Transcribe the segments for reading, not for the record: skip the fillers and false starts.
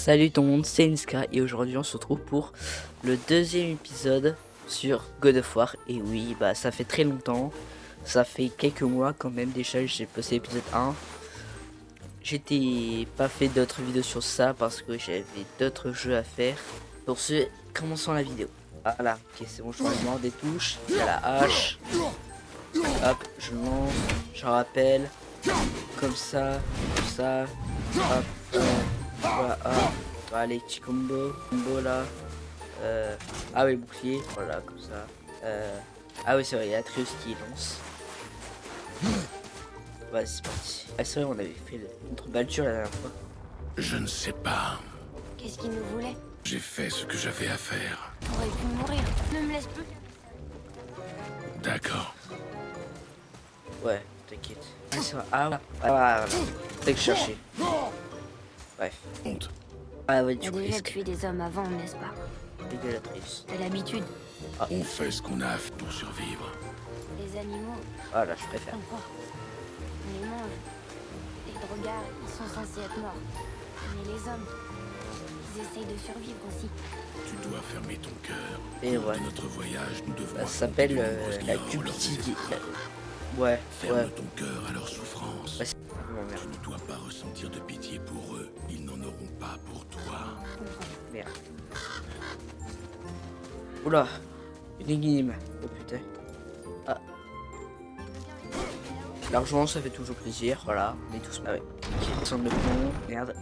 Salut tout le monde, c'est Niska et aujourd'hui on se retrouve pour le deuxième épisode sur God of War. Et oui, bah ça fait très longtemps, ça fait quelques mois quand même déjà, j'ai posté l'épisode 1. J'étais pas fait d'autres vidéos sur ça parce que j'avais d'autres jeux à faire. Pour ce, commençons la vidéo. Voilà, ok c'est bon, je mort des touches, il y a la hache. Hop, je lance, je rappelle, comme ça, hop, voilà, hop. Allez, petit combo là. Ah oui, bouclier, voilà, comme ça. Ah oui, c'est vrai, il y a Atreus qui lance. Vas-y, c'est parti. Ah, c'est vrai, on avait fait le contre Baldur la dernière fois. Je ne sais pas. Qu'est-ce qu'il nous voulait? J'ai fait ce que j'avais à faire. T'aurais pu mourir. Ne me laisse plus. D'accord. Ouais, t'inquiète. Ah, c'est vrai. Ah, voilà. T'as que chercher. Bref. Honte. Ah ouais, T'as du coup, déjà tué des hommes avant, n'est-ce pas? Dégueulatrice. T'as l'habitude. On fait ce qu'on a pour survivre. Les animaux, Ah là, je préfère. on croit. On les mange. Les drogards, ils sont censés être morts. Mais les hommes, ils essayent de survivre aussi. Tu dois fermer ton cœur. Et Lors ouais. de notre voyage, nous devons Ça affronter s'appelle de nombreuses la lions lors des cupidité. épreuves. Ouais, Ferme ouais. ton cœur à leur souffrance. Ouais, c'est vraiment merde. Tu ne dois pas ressentir de pitié pour eux. Ils n'en auront pas pour toi. Merde. Oula, une énigme. Oh putain. Ah. L'argent, ça fait toujours plaisir. Voilà, on est tous. Ah ouais. Ok, semble con. Merde.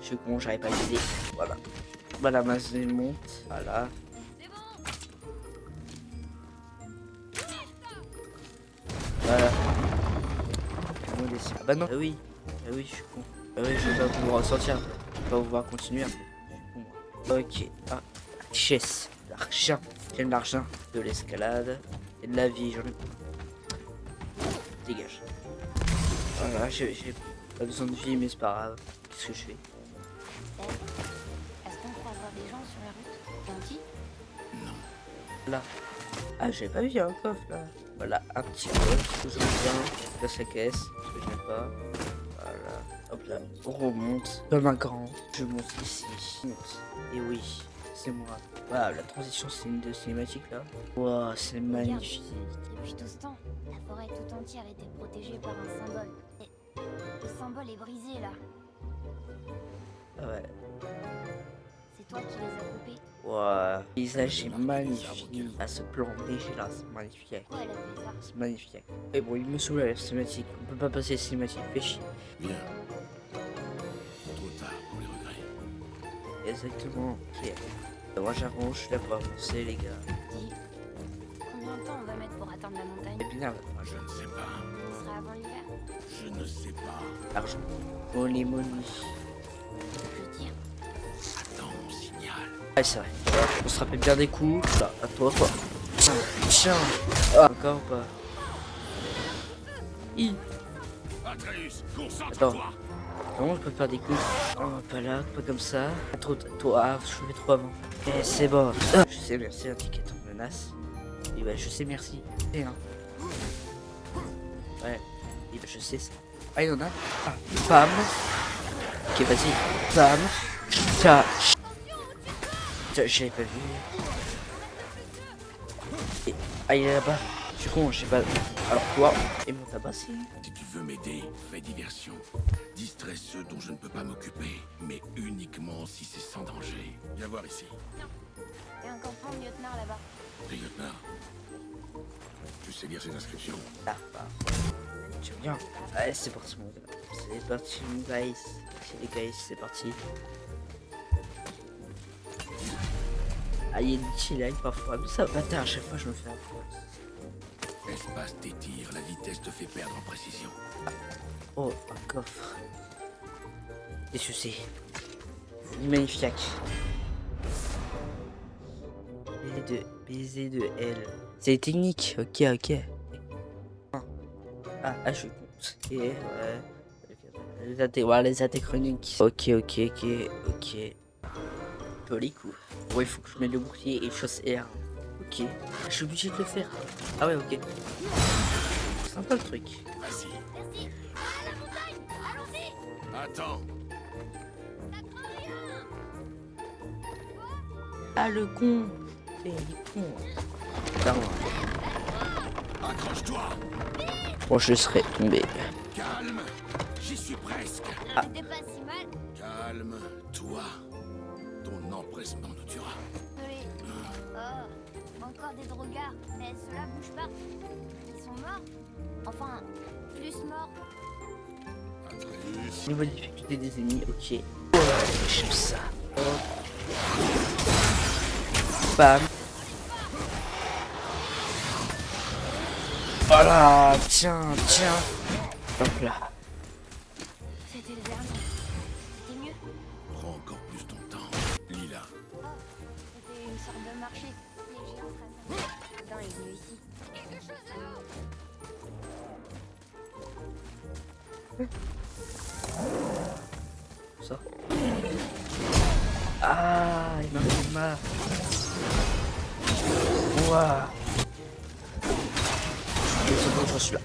Je suis con, j'arrive pas à l'aider. Voilà. Bah la masse monte. Voilà. Voilà. Ah bah non. Ah oui. Ah oui, je suis con. Ah oui, je vais pas pouvoir ressortir. Je vais pas pouvoir continuer. Je suis con, moi. Ok. Ah. Richesse. L'argent. J'aime l'argent. De l'escalade. Et de la vie, j'en ai pas. Dégage. Voilà, j'ai pas besoin de vie, mais c'est pas grave. Qu'est-ce que je fais? Est-ce qu'on croisera des gens sur la route? Gentils? Là. Ah, j'ai pas vu un coffre là. Voilà, un petit coffre, toujours bien. Là, sa caisse, ce que j'aime pas. Voilà. Hop là, on remonte. Comme un grand. Je monte ici. Monte. Et oui, c'est moi. Voilà, la transition c'est une de cinématique là. Wow, c'est Regarde, magnifique. depuis tout ce temps, la forêt tout entière était protégée par un symbole. Et le symbole est brisé là. Ah ouais. C'est toi qui les as coupés. Wow. Le paysage est magnifique. Ah, ce plan léger là, c'est magnifique. Pourquoi elle a fait ça? C'est magnifique. Et bon, il me saoule la cinématique. On peut pas passer cinématique. Fais chier. Viens. Trop tard pour les regrets. Exactement. Ok. Moi j'arrange, je suis là pour avancer les gars. Dis, combien de temps on va mettre pour atteindre la montagne? C'est bien, Je ne sais pas. Ce sera avant l'hiver. Je ne sais pas. l'argent. Money, money. Je tire. Attends mon signal. Ah c'est vrai. On se rappelle bien des coups. Là, à toi quoi. Tiens. Ah, encore ou pas? Hi. Atreus, concentre-toi. Attends. Comment je peux faire des coups? Oh, pas là, pas comme ça. Trop, toi, ah, je fais trop avant. Ok, c'est bon. Ah, je sais, merci, indicateur de menace. Et bah, je sais, merci. Et hein. Ouais. Et bah, je sais ça. Ah, il y en a. Ah, bam. Ok, vas-y. Bam. Tiens. J'avais pas vu. Et... Ah, il est là-bas. Je suis con, je sais pas. Alors, toi, et mon tabasser. Si tu veux m'aider, fais diversion. Distrais ceux dont je ne peux pas m'occuper, mais uniquement si c'est sans danger. Viens voir ici. Il y a un campement de lieutenant là-bas. Lieutenant. Tu sais lire ces inscriptions? Ah, bah. J'aime bien. Allez, c'est parti, mon gars. C'est parti, mon guys. C'est les guys, c'est parti. Ah, il y a des chill parfois, mais ça va pas à chaque fois je me fais un peu. Espace tes tirs, la vitesse te fait perdre en précision. Oh, un coffre. Qu'est-ce que c'est? Magnifique. Baiser de L. C'est les techniques, ok, ok. Ah, je suis con. Ok, ouais. Voilà, les attaques chroniques. Ok. Joli coup. Ouais, il faut que je mette le bouclier et chose R. Ok. Je suis obligé de le faire. Ah ouais, ok. C'est sympa le truc. Vas-y. Merci. À la montagne. Allons-y. Attends. Ça craint rien. Ah, le con. Il est con. Putain. Accroche-toi. Bon, je serais tombé. Calme. J'y suis presque. C'était pas si mal. Calme-toi. Ton empressement nous tuera. Désolé. Oh, encore des drogards. Mais ceux-là bougent pas. Ils sont morts. Enfin, plus morts. Atreus. Niveau difficulté des ennemis, ok. Ouais, j'aime ça. Oh. Bam. Voilà, tiens. Hop là. C'était le dernier. C'était mieux. Prends encore plus ton temps. Lila. Oh, c'était une sorte de marché. Les géants se rassemblaient. Putain, il est venu ici. Quelque chose là-haut. Ça. Ah, il m'a fait mal. Ouah. Et c'est bon, je suis là.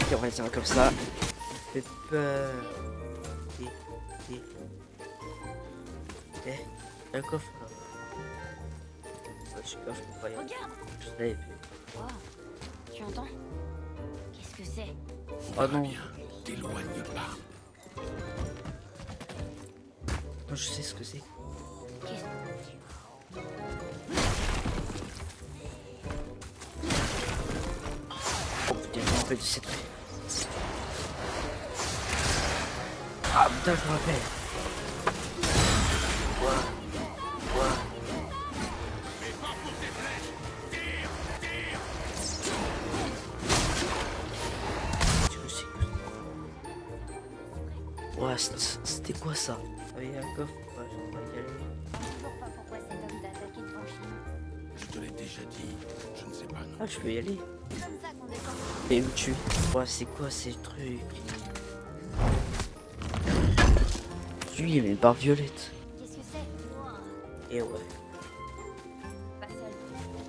Ok, on va le tirer comme ça. Il fait peur. Un coffre là. Je peux pas y aller. Regarde. Je l'avais vu. Oh, tu entends? Qu'est-ce que c'est? Oh non. Bien. T'éloigne pas. Non, je sais ce que c'est. Qu'est-ce Oh putain, je me rappelle de cette truc. Ah putain, je me rappelle. Ouais, c'était quoi ça? Ah, il y a un coffre, ouais, on va y aller. toujours pas pourquoi cet homme t'a attaqué devant Chine. Je te l'ai déjà dit. Je ne sais pas non. Ah, je peux y aller. C'est comme ça qu'on descend. Et me tuer. Ouais, c'est quoi ces trucs? Lui, il a une barre violette. Qu'est-ce que c'est? Et ouais. Pas seul.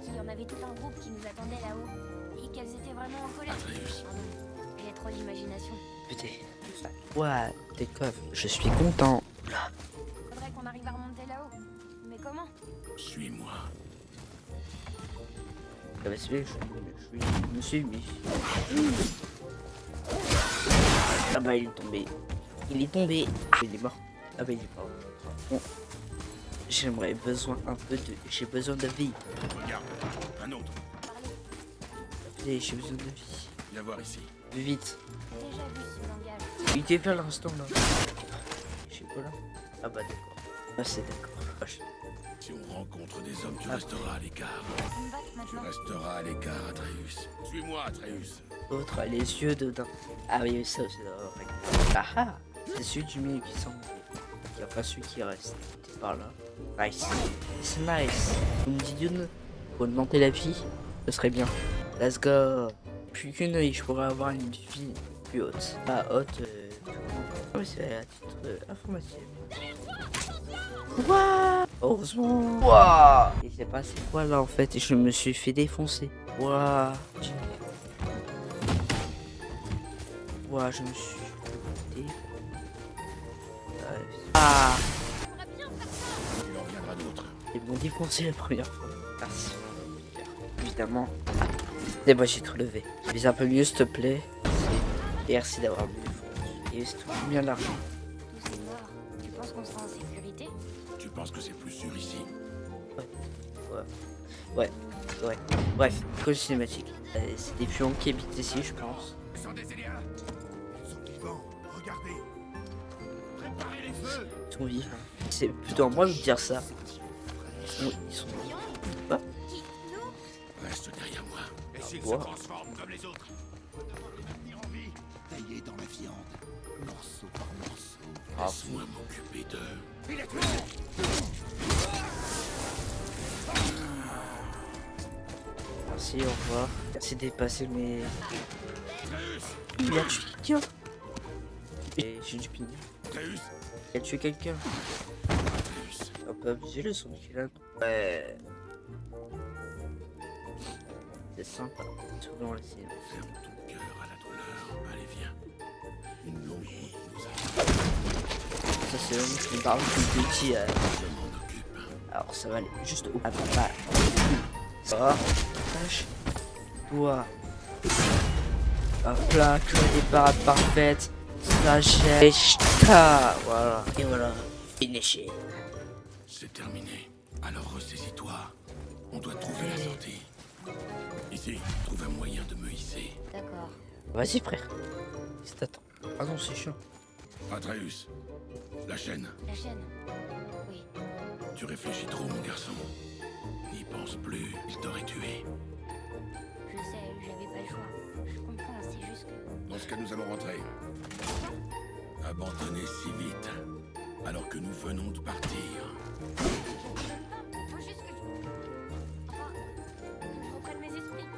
Il y en avait tout un groupe qui nous attendait là-haut. Et qu'elles étaient vraiment en colère. Atreus. Pardon. J'ai trop d'imagination. Putain. Ouais, t'es coffre. Je suis content. Faudrait qu'on arrive à remonter là-haut. Mais comment? Suis-moi. Ah bah c'est bien, je me suis mis. Ah bah il est tombé. Il est tombé. Il est mort. Ah bah il est mort. Bon. J'aimerais besoin un peu de... J'ai besoin de vie. Regarde. Un autre. Allez, j'ai besoin de vie. Viens voir ici. Vite. Déjà vu ce langage. Il était fait à l'instant là. Je sais pas là. Ah bah d'accord. Ah c'est d'accord. Ah, Si on rencontre des hommes, tu resteras à l'écart. On me battre Tu maintenant. resteras à l'écart, Atreus. Suis-moi, Atreus. L'autre a les yeux dedans. Ah oui, ça aussi. Ah ah. C'est celui du milieu qui semble. Il n'y a pas celui qui reste. T'es par là. Nice. C'est nice. Vous me dites une. Pour augmenter la vie, ce serait bien. Let's go. Plus qu'une œil, je pourrais avoir une vie plus haute. Pas haute. Ah oui, c'est à titre informatif. Waouh. Heureusement. Waouh. Il s'est passé quoi là en fait et je me suis fait défoncer. Waouh. Waouh, je me suis fait... Ah. Il en viendra d'autres. Ils m'ont défoncé la première fois. Merci. Évidemment. Ah. C'est bon, j'ai tout levé. Vise un peu mieux, s'il te plaît. Merci d'avoir me défendu. Et c'est tout bien l'argent. Tous ces morts. Tu penses qu'on sera en sécurité? Tu penses que c'est plus sûr ici? Ouais. Bref, cause cinématique. C'est des pions qui habitent ici, je pense. Sans des aliens. Ils sont vivants. Regardez. Préparez les feux. Ils sont vifs. C'est plutôt à moi de dire ça. Ils sont... Quoi? Qui? Nous? Reste derrière moi. Et s'ils Wow. se transforment comme les autres? Taillés dans la viande. Morceau par morceau. Ah. Laisse-moi m'occuper d'eux. Il est tué. Merci, au revoir. Merci de dépasser mes... Il a tué quelqu'un. Et j'ai du pignon. Atreus. Il a tué quelqu'un. Atreus. On peut abuser le son qu'il a. Ouais. C'est sympa. Souvent le cinéma. Ferme ton cœur à la douleur. Allez, viens. Une longue nuit nous attend. Ça c'est vraiment ce qui me parle depuis petit. Je m'en occupe. Alors ça va aller juste au... Ah non, là. Ça. Tâche. Toi. Hop là, que des parades parfaites. Sagesse. Voilà. Et voilà. Finiché. C'est terminé. Alors ressaisis-toi. On doit trouver la sortie. Ici, trouve un moyen de me hisser. D'accord. Vas-y frère. C'est attends. Ah non, c'est chiant. Atreus, la chaîne. La chaîne. Oui. Tu réfléchis trop, mon garçon. N'y pense plus, il t'aurait tué. Je sais, j'avais pas le choix. Je comprends, c'est juste que... Dans ce cas, nous allons rentrer. Abandonner si vite, alors que nous venons de partir. Faut juste que je... Enfin, que je reprenne mes esprits.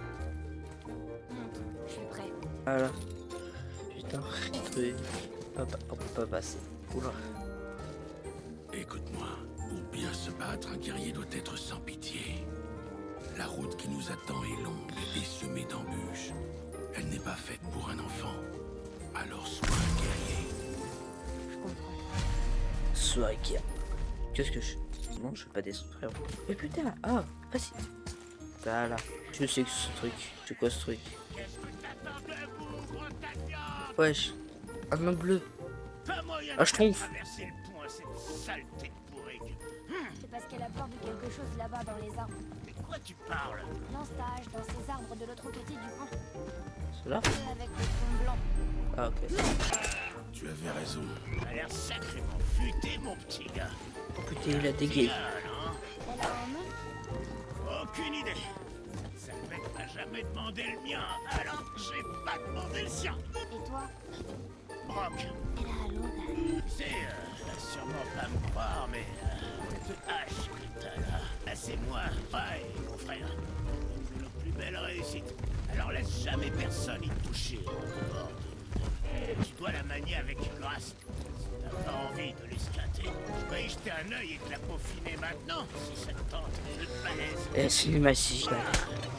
Monte, je suis prêt. Voilà. Putain, truc. On peut pas passer. Oula. Écoute-moi, pour bien se battre, un guerrier doit être sans pitié. La route qui nous attend est longue et semée d'embûches. Elle n'est pas faite pour un enfant. Alors sois un guerrier. Je comprends. Soit qui. Qu'est-ce que je... Non, je fais pas descendre, frère. Mais putain, ah, vas-y. Voilà. Je sais que ce truc. C'est quoi ce truc? Wesh. Un main bleu. Ah, je trompe. C'est parce qu'elle a peur de quelque chose là-bas dans les arbres. De quoi tu parles? L'instage dans ces arbres de l'autre côté du pont. C'est là? Ceux avec le tronc blanc. Ah, ok. Tu avais raison. T'as l'air sacrément futé, mon petit gars. Oh putain, il a dégué. Bien, non? Elle a un nom? Aucune idée. Ça mec m'a jamais demandé le mien, alors j'ai pas demandé le sien. Et toi? Brock, Elle a l'aune. tu sais, va sûrement pas me croire, mais cette hache que t'as là, c'est moi, ouais, mon frère. C'est la plus belle réussite. Alors laisse jamais personne y toucher en dehors de... Tu dois la manier avec grâce. Si t'as pas envie de l'esclater, je peux y jeter un œil et te la peaufiner maintenant, si ça te tente de balèze. Et c'est massif là.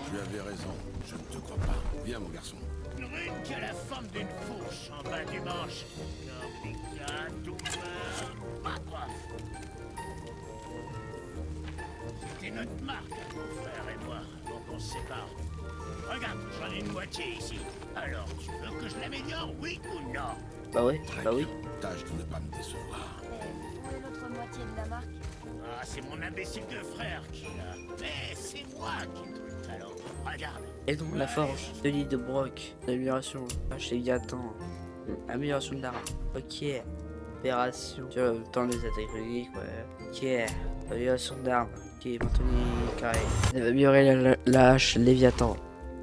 Tu avais raison. Je ne te crois pas. Viens, mon garçon. Une rune qui a la forme d'une fourche en bas du manche. Comme des gars, douleur, pas grave. C'était notre marque, mon frère et moi, avant qu'on se sépare. Regarde, j'en ai une moitié ici. Alors, tu veux que je l'améliore, oui ou non? Bah ouais, Très bah oui. bien. Tâche de ne pas me décevoir. Mais où est l'autre moitié de la marque? Ah, c'est mon imbécile de frère qui l'a. Mais c'est moi qui ai tout le talent. Regarde. Et donc la forge de l'île de Brock. Amélioration. Chez Léviathan. Amélioration de l'arme. Ok. Opération. Tu vois, autant les attaques reliques, ouais. Ok. Amélioration d'armes. Ok, maintenir carré. Elle va améliorer la hache Léviathan.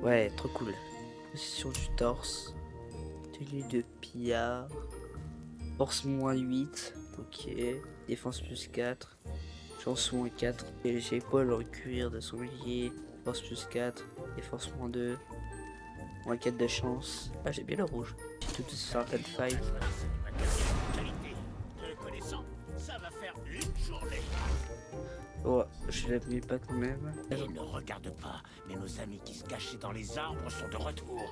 Ouais, trop cool. Position du torse. Tenue de pillard. Force moins 8. Ok. Défense plus 4. Chance moins 4. Et les épaules en cuir de sanglier. Force plus 4. Défense moins 2. Moins 4 de chance. Ah, j'ai bien le rouge. J'ai toutes certaines failles. Qualité. Te connaissant, ça va faire une journée. Oh, je l'ai mis pas quand même. Et ne regarde pas, mais nos amis qui se cachaient dans les arbres sont de retour.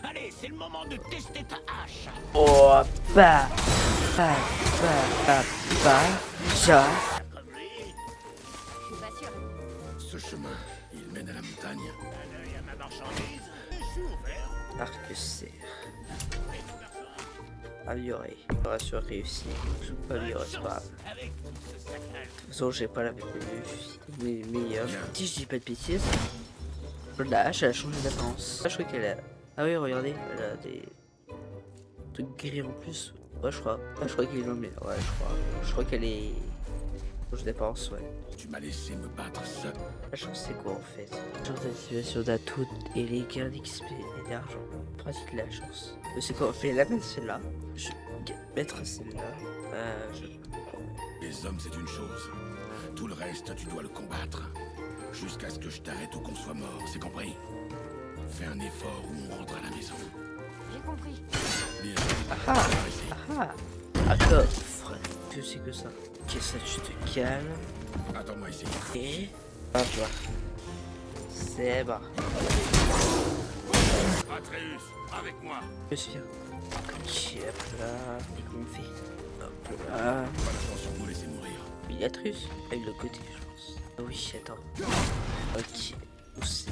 Allez, c'est le moment de tester ta hache. Oh, bah. Ja. Comme lui, Je suis pas sûre. Ce chemin, il mène à la montagne. un œil à ma marchandise. Je suis ouvert. Arc-serre. Et ton garçon, Amélioré. Opération réussie. Je peux pas améliorer, c'est pas grave. avec tout ce saccage. De toute façon, j'ai pas la mais meilleure. Si je dis pas de bêtises, la hache elle a changé d'apparence. Ah, je crois qu'elle a. Ah oui, regardez, elle a des trucs gris en plus. Ouais, je crois. Ah, je crois qu'il est mais ouais, je crois. Je crois qu'elle est. Changé d'apparence, ouais. Tu m'as laissé me battre seul. La chance, c'est quoi en fait? Chance d'activation d'atout et les gains d'XP et d'argent. Pratique la chance. C'est quoi? On fait la mettre celle-là. Je vais mettre celle-là. Les hommes, c'est une chose. Tout le reste, tu dois le combattre. Jusqu'à ce que je t'arrête ou qu'on soit mort, c'est compris? Fais un effort ou on rentre à la maison. J'ai compris. Bien. Ah, ah, coffre. Que c'est que ça? Ok, ça, tu te calmes. Attends-moi ici. Et. Hop là. C'est bon. Atreus, avec moi. Je suis fier. Ok, hop là. Et comment on fait? Hop là. Pas l'intention de nous laisser mourir. Miliatrus. Avec le côté, je pense. Oui, attends. Ok. Où c'est?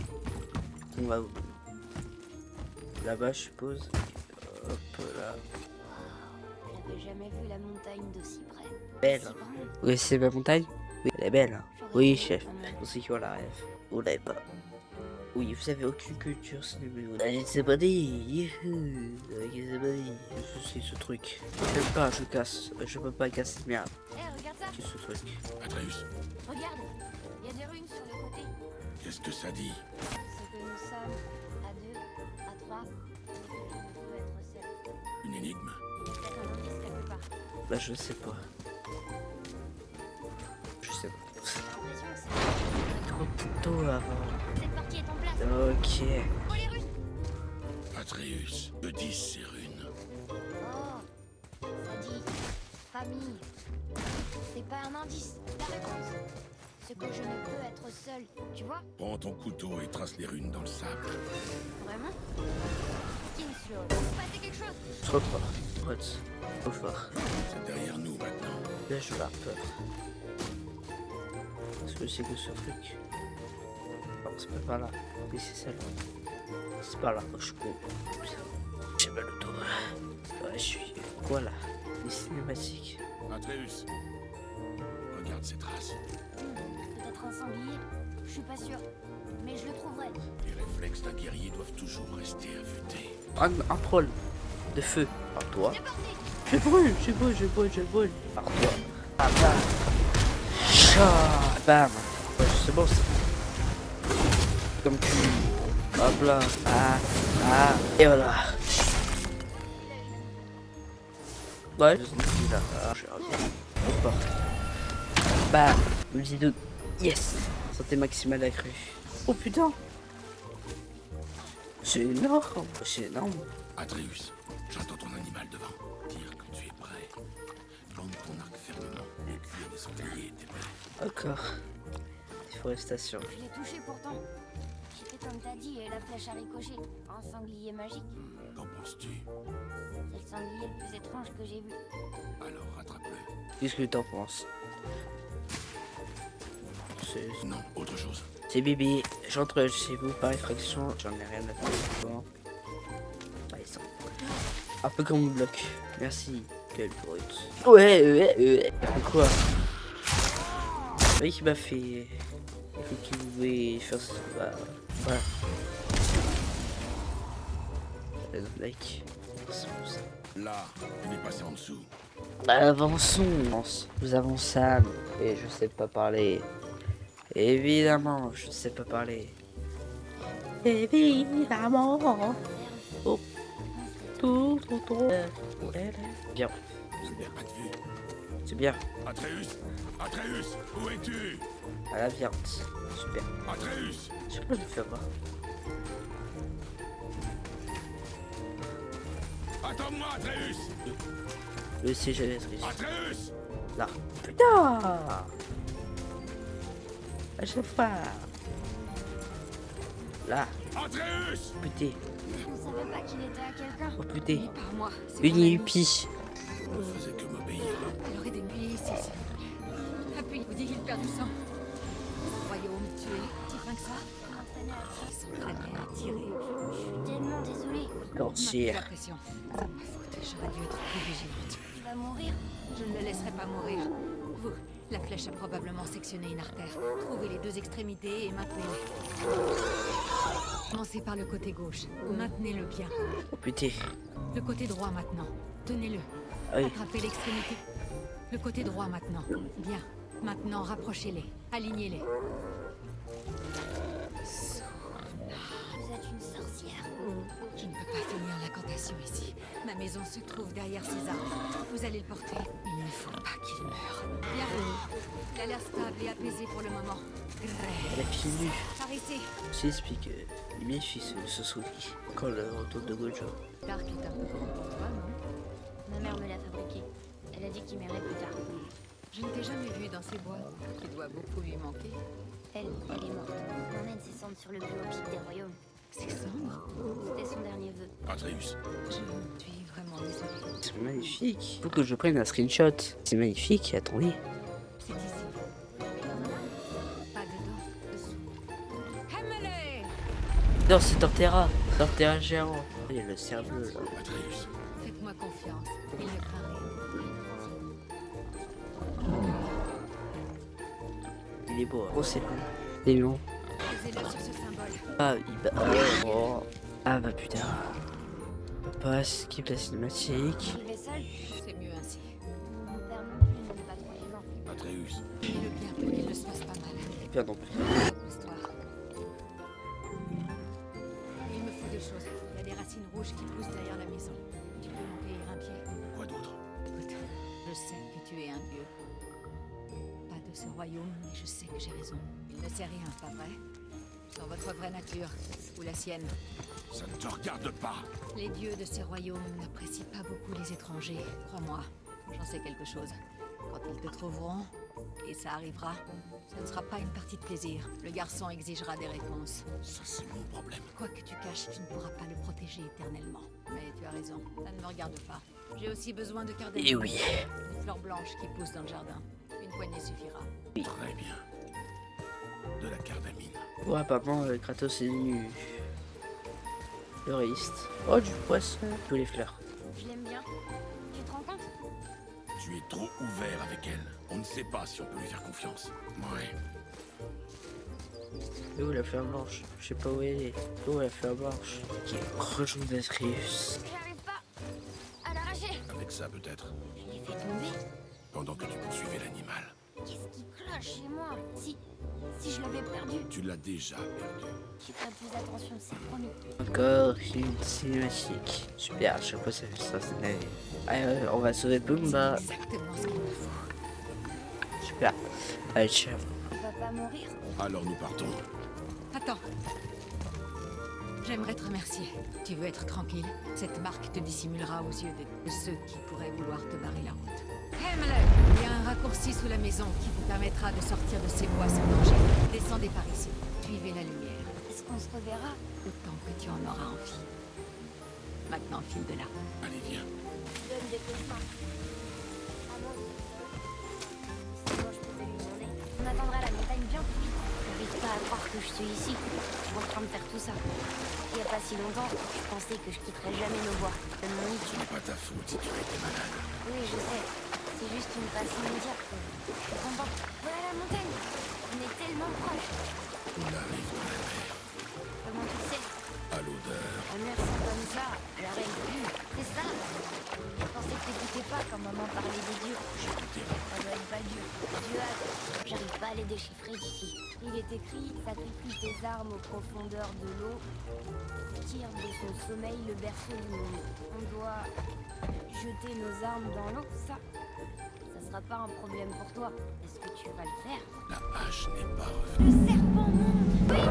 On va où? Là-bas, je suppose. Hop là. J'avais jamais vu la montagne d'aussi près. Belle. Si grande. Oui, c'est ma montagne? Oui, elle est belle. J'aurais Oui, cru chef. quand même. Pour ceux qui ont la rêve. Vous l'avez pas. Oui, vous avez aucune culture cinématographique. Ah, je sais pas dire. Je sais pas dire. C'est ce truc. J'aime pas, je casse. Je peux pas casser. Merde. Regarde ça. Qu'est-ce que ce truc? Atreus, Regarde. Il y a des runes sur le côté. qu'est-ce que ça dit? C'est que nous sommes à 2, à 3, et que je ne peux être seul. Une énigme? Il y a peut-être un indice quelque part. Bah, je sais pas. Je sais pas. J'ai l'impression que c'est... Trop tôt avant. Cette partie est en place. Ok. Oh, les runes. Atreus, que disent ces runes? Oh, ça dit famille. C'est pas un indice, la réponse. C'est que je ne peux être seule, tu vois? Prends ton couteau et trace les runes dans le sable. Vraiment? Kinslow, il se passer quelque chose. Trop fort. Rhodes. Trop fort. C'est derrière nous maintenant. Là, je vais avoir peur. Qu'est-ce que c'est que ce truc? Non, c'est pas par là. Oui, c'est ça là. C'est par là. Oh, je suis con. J'ai mal au dos. Ouais, je suis. Quoi là? Les cinématiques. Atreus, regarde ces traces. Peut-être un sanglier, je suis pas sûre. Mais je le trouverai. Les réflexes d'un guerrier doivent toujours rester affûtés. Un troll de feu. Par toi. C'est parti. Je brûle, je brûle, je brûle, je brûle. Par toi. Ah, bam. Chat. Bam. Ouais, c'est bon, c'est comme tu. Hop là. Ah. Et voilà. Ouais, je suis là. Ah, je suis au port. Bam. Multitude. Yes. Santé maximale accrue. Oh putain. C'est énorme. C'est énorme. Atreus, j'entends ton animal devant. Tire quand tu es prêt. Plante ton arc fermement. Le cuir des sangliers est épais. D'accord. Déforestation. Je l'ai touché pourtant. J'ai fait comme t'as dit et la flèche a ricoché. Un sanglier magique. Qu'en penses-tu? C'est le sanglier le plus étrange que j'ai vu. Alors rattrape-le. Qu'est-ce que t'en penses? Non, autre chose. C'est Bibi. J'entre chez vous par effraction. J'en ai rien à faire. Bon. Ah, ils sont... Un peu comme mon bloc. Merci. Quelle brute. Ouais. Quoi? Oui, qui m'a fait... Il faut qu'il pouvait faire ça. Bah, voilà. Like. Là, il est passé en dessous. Bah, avançons. Nous avons Sam. Et je sais pas parler. Évidemment, je sais pas parler. Évidemment. Oh. Tout. Bien. Je ne perds pas de vue. C'est bien. Atreus, où es-tu? À la viande. Super. Atreus, Je sais pas, je le fais voir. attends-moi, Atreus. Le siège à l'être. Atreus, Là. Putain. À chaque fois. Là. Atreus. Putain. On savait pas qu'il était à quelqu'un. Oh putain. Ni par moi. c'est Une ton ami. hippie. Ne faisait que m'obéir. Elle aurait débuté ici, s'il vous plaît. Appuyez, vous dites qu'il perd du sang. Royaume tué, si fin que ça. Ils sont prêts à tirer. Je suis tellement désolée. Maintenez Sorcière. la pression. C'est ma faute, j'aurais dû être plus vigilante. Il va mourir. Je ne le laisserai pas mourir. Vous, la flèche a probablement sectionné une artère. Trouvez les deux extrémités et maintenez-les. Commencez par le côté gauche. Maintenez-le bien. Oh putain. Le côté droit maintenant. Tenez-le. Ah oui. Attrapez l'extrémité. Le côté droit maintenant. Bien. Maintenant, rapprochez-les. Alignez-les. Vous êtes une sorcière. Je ne peux pas finir l'incantation ici. Ma maison se trouve derrière ces arbres. Vous allez le porter. Il ne faut pas qu'il meure. Bien. Il a l'air stable et apaisé pour le moment. Elle a pieds nus. Par ici. J'explique. Mes fils se sourit. Quand le retour de Gojo. L'arc est un peu grand pour toi, non? Ma mère me l'a fabriqué. Elle a dit qu'il m'irait plus tard. Je ne t'ai jamais vu dans ces bois. Tu dois beaucoup lui manquer. Elle est morte. M'emmène ses cendres sur le plus haut pic des royaumes. Ses cendres. C'était son dernier vœu. Atreus, Je suis vraiment désolée. C'est magnifique. Faut que je prenne un screenshot. C'est magnifique. Attendez. C'est ici. Pas Non, c'est Torterra. Torterra géant. Il y a le cerveau là. Atreus, Faites-moi confiance. Il ne craint rien. Il est beau. Hein. Oh, c'est bon. C'est bon. Posez-le sur ce symbole. Ah, il bat. Oh. Ah bah putain. On passe, skip la cinématique. J'y vais seul. C'est mieux ainsi. Mon père non plus n'aime pas trop les gens. Atreus, Fais-le bien pour qu'il ne se passe pas mal. Pire non plus. L'histoire. Il me faut 2 choses. Il y a des racines rouges qui poussent derrière la maison. Tu peux m'en cueillir un pied. quoi d'autre? Écoute, je sais que tu es un dieu. Pas de ce royaume, mais je sais que j'ai raison. Il ne sait rien, pas vrai? Sur votre vraie nature, ou la sienne. Ça ne te regarde pas. Les dieux de ces royaumes n'apprécient pas beaucoup les étrangers, crois-moi. J'en sais quelque chose. Quand ils te trouveront, et ça arrivera, ce ne sera pas une partie de plaisir. Le garçon exigera des réponses. Ça, c'est mon problème. Quoi que tu caches, tu ne pourras pas le protéger éternellement. Mais tu as raison, ça ne me regarde pas. J'ai aussi besoin de cardamome. Et oui. Une fleur blanche qui pousse dans le jardin. Une poignée suffira. Très bien. De la cardamine. Ouais, apparemment, Kratos est nu. Fleuriste. Oh, du poisson. Tous les fleurs. Je l'aime bien. Tu te rends compte? Tu es trop ouvert avec elle. On ne sait pas si on peut lui faire confiance. Ouais. Et où la fleur blanche? Je sais pas où elle est. Où la fleur blanche? Qui rejoint Atreus. J'arrive pas à l'arracher. Avec ça, peut-être. Je l'ai fait tomber. Pendant que tu poursuivais l'animal. Qu'est-ce qui cloche chez moi? Si je l'avais perdu, Tu l'as déjà perdu. je ferais plus attention, c'est promis. Encore une cinématique. Super, à chaque fois ça fait ça. Allez, on va sauver Pumba. Exactement ce qu'il me faut. Super. Allez, ciao. On va pas mourir. Alors nous partons. Attends. J'aimerais te remercier. Tu veux être tranquille? Cette marque te dissimulera aux yeux de ceux qui pourraient vouloir te barrer la route. Himmler, il y a un raccourci sous la maison qui vous permettra de sortir de ces bois sans danger. Descendez par ici. Suivez la lumière. Est-ce qu'on se reverra? Autant que tu en auras envie. Maintenant, file de là. Allez, viens. Donne des cauchemars. À moi. Si moi je pouvais lui demander. On attendra la montagne bien plus vite. J'arrive pas à croire que je suis ici. Je suis en train de faire tout ça. Il y a pas si longtemps, je pensais que je quitterais jamais nos bois. De mon lit, Ce n'est pas ta faute si tu as été malade. Oui, je sais. C'est juste une façon de dire que je suis contente. Voilà la montagne. On est tellement proches. On arrive dans la mer. Comment tu le sais? À l'odeur. La mer, c'est comme ça. La reine pue. C'est ça. Je pensais que t'écoutais pas quand maman parlait des dieux. J'écoutais. Ça doit être pas Dieu. Dieu a... J'arrive pas à les déchiffrer d'ici. Il est écrit, sacrifie tes armes aux profondeurs de l'eau. Tire de son sommeil le berceau du monde. On doit jeter nos armes dans l'eau, ça sera pas un problème pour toi. Est-ce que tu vas le faire? La hache n'est pas revenue. Le serpent monte. Oui,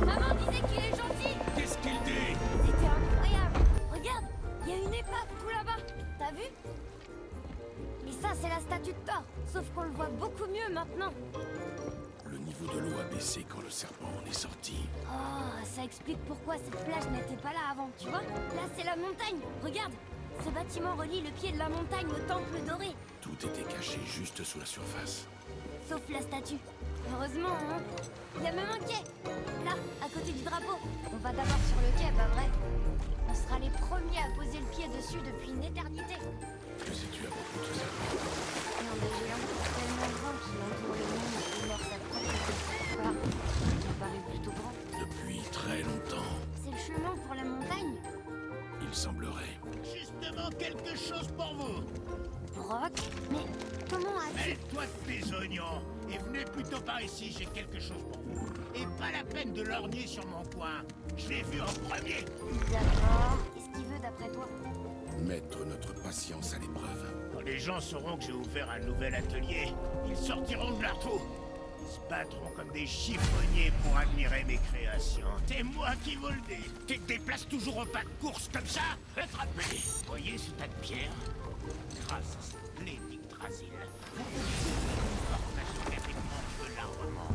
maman disait qu'il est gentil. Qu'est-ce qu'il dit? C'était incroyable. Regarde, il y a une épave tout là-bas. T'as vu? Et ça, c'est la statue de Thor. Sauf qu'on le voit beaucoup mieux maintenant. Le niveau de l'eau a baissé quand le serpent en est sorti. Oh, ça explique pourquoi cette plage n'était pas là avant, tu vois? Là, c'est la montagne. Regarde, ce bâtiment relie le pied de la montagne au temple doré. Tout était caché juste sous la surface. Sauf la statue. Heureusement, hein? Il y a même un quai. Là, à côté du drapeau. On va d'abord sur le quai, pas vrai? On sera les premiers à poser le pied dessus depuis une éternité. Que sais-tu à propos de ça? Et un des géants tellement grand qu'il entoure le monde et meurt sa propre tête. Voilà, ça paraît plutôt grand. Depuis très longtemps, C'est le chemin pour la montagne. il semblerait. Justement, quelque chose pour vous. Brock, mais comment as-tu... Mêle-toi de tes oignons et venez plutôt par ici, j'ai quelque chose pour vous. Et pas la peine de lorgner sur mon coin. Je l'ai vu en premier. D'accord. Qu'est-ce qu'il veut d'après toi? Mettre notre patience à l'épreuve. Quand les gens sauront que j'ai ouvert un nouvel atelier, ils sortiront de leur trou. Ils se battront comme des chiffonniers pour admirer mes créations. C'est moi qui vous le dis. Tu te déplaces toujours au pas de course comme ça? Attrapez. Voyez ce tas de pierres? Grâce à cette splendide Drasil, vous pouvez une formation rapidement de l'armement.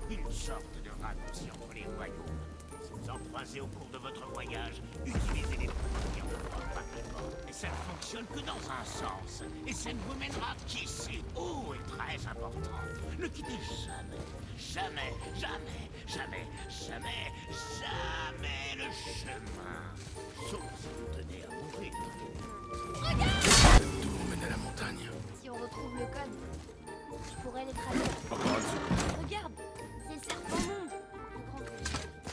Une sorte de raccourci entre les royaumes. Si vous en croisez au cours de votre voyage, utilisez les pouvoirs rapidement. Mais ça ne fonctionne que dans un sens. Et ça ne vous mènera qu'ici. Oh, est très important. Ne quittez jamais, jamais, jamais, jamais, jamais, jamais le chemin. Sauf si vous tenez à mourir. D'où on mène à la montagne. Si on retrouve le code, je pourrais les traduire. Encore un secours. Regarde, c'est le serpent monde. Le grand.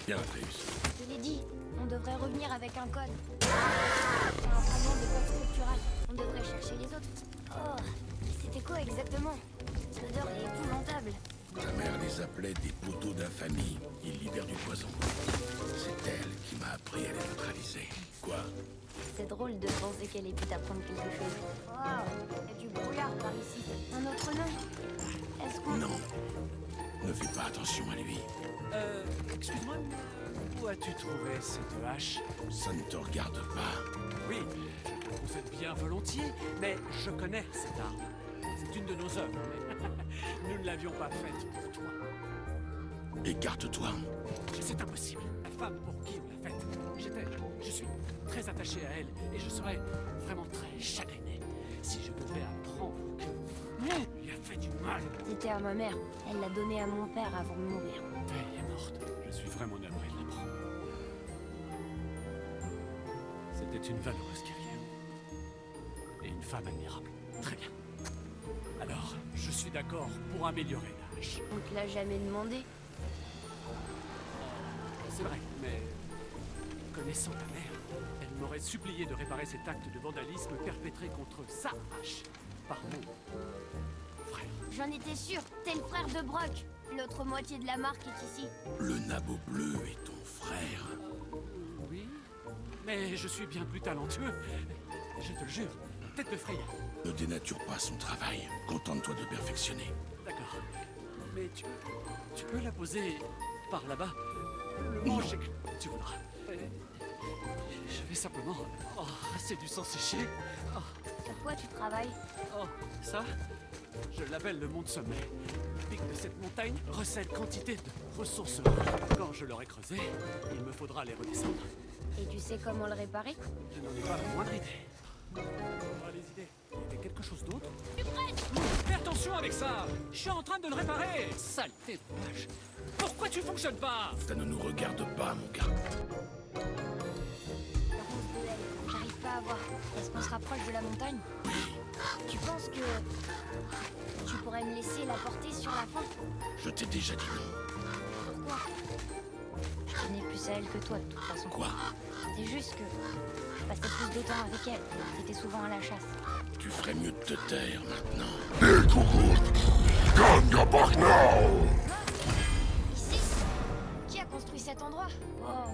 Bien, Atreus. Je l'ai dit, on devrait revenir avec un code. C'est un fragment de code structural. On devrait chercher les autres. Oh, c'était quoi exactement? L'odeur est épouvantable. Ta mère les appelait des poteaux d'infamie. Ils libèrent du poison. C'est elle qui m'a appris à les neutraliser. Quoi? C'est drôle de penser qu'elle ait pu t'apprendre quelque chose. Wow, il y a du brouillard par ici. Un autre nom? Est-ce qu'on... Non. Ne fais pas attention à lui. Excuse-moi, où as-tu trouvé cette hache? Ça ne te regarde pas. Oui, vous êtes bien volontiers, mais je connais cette arme. C'est une de nos œuvres, mais nous ne l'avions pas faite pour toi. Écarte-toi. C'est impossible. La femme pour qui on l'a faite, je suis très attaché à elle, et je serais vraiment très chagriné si je devais apprendre que lui a fait du mal. C'était à ma mère. Elle l'a donné à mon père avant de mourir. Elle est morte. Je suis vraiment navré de l'apprendre. C'était une valeureuse guerrière. Et une femme admirable. Très bien. Alors, je suis d'accord pour améliorer la hache. On te l'a jamais demandé. C'est vrai, mais connaissant ta mère, elle m'aurait supplié de réparer cet acte de vandalisme perpétré contre sa hache par mon frère. J'en étais sûre. T'es le frère de Brock. L'autre moitié de la marque est ici. Le nabot bleu est ton frère. Oui, mais je suis bien plus talentueux. Je te le jure, tête de Freya. Ne dénature pas son travail. Contente-toi de perfectionner. D'accord, mais tu peux la poser par là-bas. Le manger que tu voudras. Je vais simplement... Oh, c'est du sang séché. Oh, Sur quoi tu travailles? oh, ça, je l'appelle le mont de sommet. Le pic de cette montagne recèle quantité de ressources. Quand je l'aurai creusé, il me faudra les redescendre. Et tu sais comment le réparer? Je n'en ai pas la moindre idée. Oh, les idées. Il y avait quelque chose d'autre? Fais attention avec ça! Je suis en train de le réparer! Saleté de vache! Pourquoi tu fonctionnes pas? Ça ne nous regarde pas, mon gars. La rose de elle. J'arrive pas à voir. Est-ce qu'on se rapproche de la montagne? Tu penses que... tu pourrais me laisser la porter sur la fin? Je t'ai déjà dit non. Pourquoi? Je connais plus à elle que toi, de toute façon. Quoi? C'est juste que... je passais plus de temps avec elle. T'étais souvent à la chasse. Tu ferais mieux de te taire maintenant. Ici? Qui a construit cet endroit? Oh,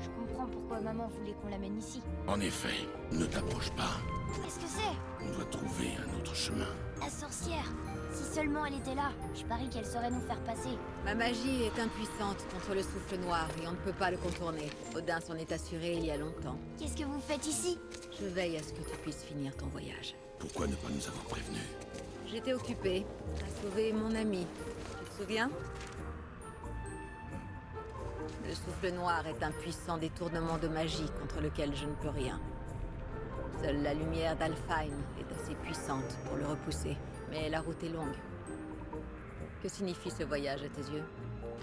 je comprends pourquoi maman voulait qu'on l'amène ici. En effet, ne t'approche pas. Qu'est-ce que c'est? On doit trouver un autre chemin. La sorcière. Si seulement elle était là, je parie qu'elle saurait nous faire passer. Ma magie est impuissante contre le souffle noir et on ne peut pas le contourner. Odin s'en est assuré il y a longtemps. Qu'est-ce que vous faites ici? Je veille à ce que tu puisses finir ton voyage. Pourquoi ne pas nous avoir prévenus? J'étais occupée à sauver mon ami. Tu te souviens? Le souffle noir est un puissant détournement de magie contre lequel je ne peux rien. Seule la lumière d'Alfheim est assez puissante pour le repousser. Mais la route est longue. Que signifie ce voyage à tes yeux?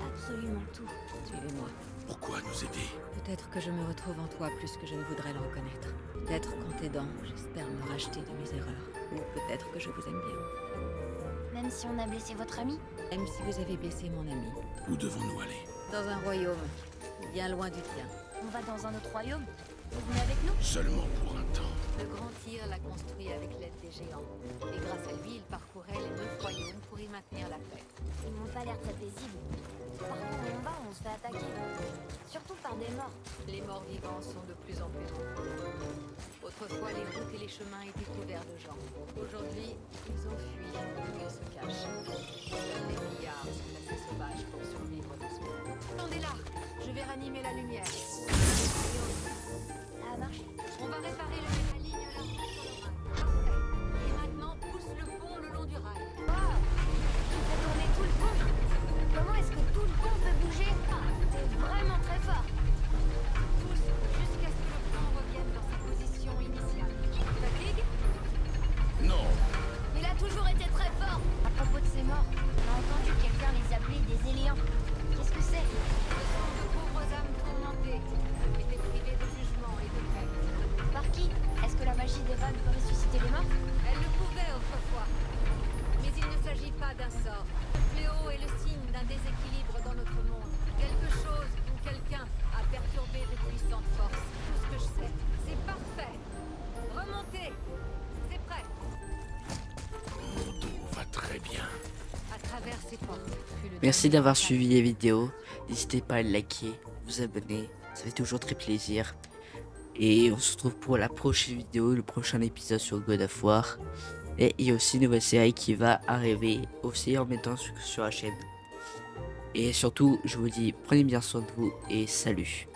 Absolument tout. Suivez-moi. Pourquoi nous aider? Peut-être que je me retrouve en toi plus que je ne voudrais le reconnaître. Peut-être qu'en t'aidant, j'espère me racheter de mes erreurs. Ou peut-être que je vous aime bien. Même si on a blessé votre ami? Même si vous avez blessé mon ami. Où devons-nous aller? Dans un royaume, bien loin du tien. On va dans un autre royaume? Vous venez avec nous? Seulement pour un temps. Le grand Tyr l'a construit avec l'aide des géants. Et grâce à lui, il parcourait les 9 royaumes pour y maintenir la paix. Ils n'ont pas l'air très paisibles. Partout où on va, on se fait attaquer. Surtout par des morts. Les morts vivants sont de plus en plus nombreux. Autrefois, les routes et les chemins étaient couverts de gens. Aujourd'hui, ils ont fui et ils se cachent. Seuls les milliards sont assez sauvages pour survivre dans ce monde. Attendez là, je vais ranimer la lumière. Ça a marché. On va réparer la ligne là sur le rail. Parfait. Et maintenant, pousse le pont le long du rail. Wow! Tu fais tourner tout le pont? Comment est-ce que tout le pont peut bouger? T'es vraiment très fort. Pousse jusqu'à ce que le pont revienne dans sa position initiale. Tu fatigues? Non! Il a toujours été très fort. pas d'un sort. Le fléau est le signe d'un déséquilibre dans notre monde. Quelque chose ou quelqu'un a perturbé de puissantes forces. Tout ce que je sais, c'est parfait. Remontez. C'est prêt. Mon dos va très bien. À travers ces portes. fut le Merci dernier d'avoir passage. suivi les vidéos. N'hésitez pas à liker, vous abonner. Ça fait toujours très plaisir. Et on se retrouve pour la prochaine vidéo, le prochain épisode sur God of War. Et il y a aussi une nouvelle série qui va arriver aussi en mettant sur la chaîne. Et surtout, je vous dis, prenez bien soin de vous et salut.